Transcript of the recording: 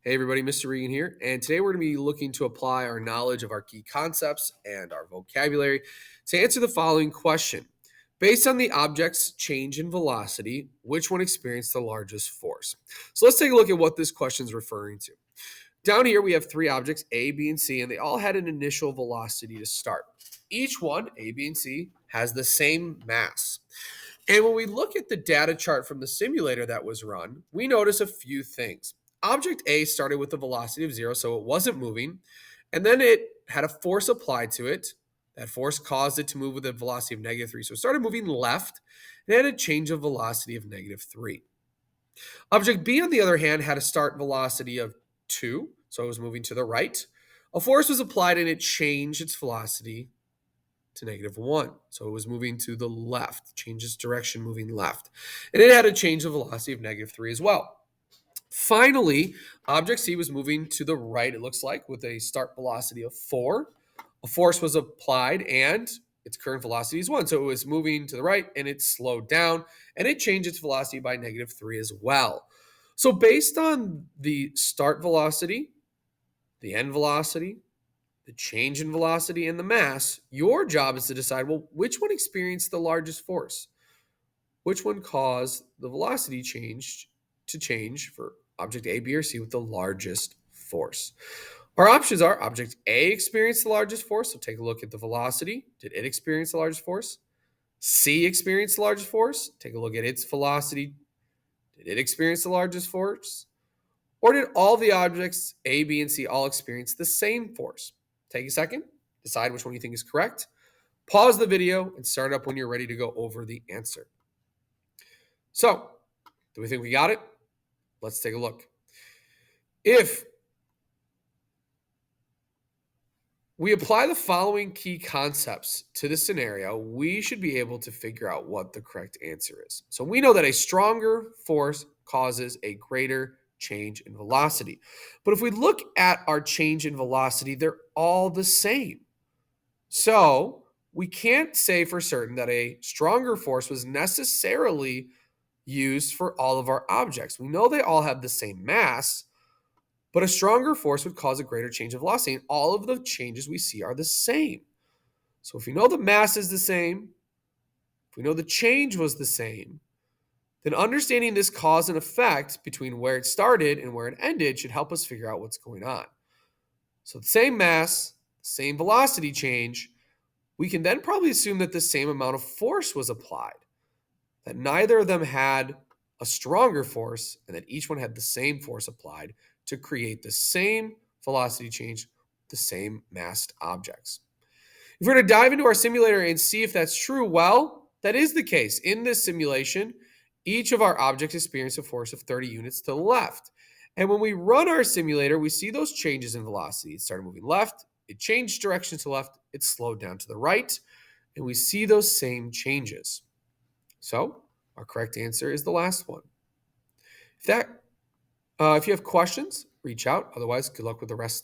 Hey everybody, Mr. Regan here, and today we're going to be looking to apply our knowledge of our key concepts and our vocabulary to answer the following question. Based on the object's change in velocity, which one experienced the largest force? So let's take a look at what this question is referring to. Down here we have three objects, A, B, and C, and they all had an initial velocity to start. Each one, A, B, and C, has the same mass. And when we look at the data chart from the simulator that was run, we notice a few things. Object A started with a velocity of 0, so it wasn't moving. And then it had a force applied to it. That force caused it to move with a velocity of -3. So it started moving left and had a change of velocity of -3. Object B, on the other hand, had a start velocity of 2, so it was moving to the right. A force was applied and it changed its velocity to -1. So it was moving to the left, changed its direction, moving left. And it had a change of velocity of -3 as well. Finally, object C was moving to the right, it looks like, with a start velocity of 4. A force was applied and its current velocity is 1. So it was moving to the right and it slowed down and it changed its velocity by -3 as well. So based on the start velocity, the end velocity, the change in velocity, and the mass, your job is to decide, well, which one experienced the largest force? Which one caused the velocity change for object A, B, or C with the largest force? Our options are object A experienced the largest force. So take a look at the velocity. Did it experience the largest force? C experienced the largest force. Take a look at its velocity. Did it experience the largest force? Or did all the objects A, B, and C all experience the same force? Take a second, decide which one you think is correct. Pause the video and start up when you're ready to go over the answer. So, do we think we got it? Let's take a look. If we apply the following key concepts to the scenario, we should be able to figure out what the correct answer is. So we know that a stronger force causes a greater change in velocity. But if we look at our change in velocity, they're all the same. So we can't say for certain that a stronger force was necessarily used for all of our objects. We know they all have the same mass, but a stronger force would cause a greater change of velocity, and all of the changes we see are the same. So if we know the mass is the same, if we know the change was the same, then understanding this cause and effect between where it started and where it ended should help us figure out what's going on. So the same mass, same velocity change, we can then probably assume that the same amount of force was applied, that neither of them had a stronger force, and that each one had the same force applied to create the same velocity change, the same massed objects. If we're going to dive into our simulator and see if that's true, well, that is the case. In this simulation, each of our objects experienced a force of 30 units to the left. And when we run our simulator, we see those changes in velocity. It started moving left, it changed direction to the left, it slowed down to the right, and we see those same changes. So our correct answer is the last one. If you have questions, reach out. Otherwise, good luck with the rest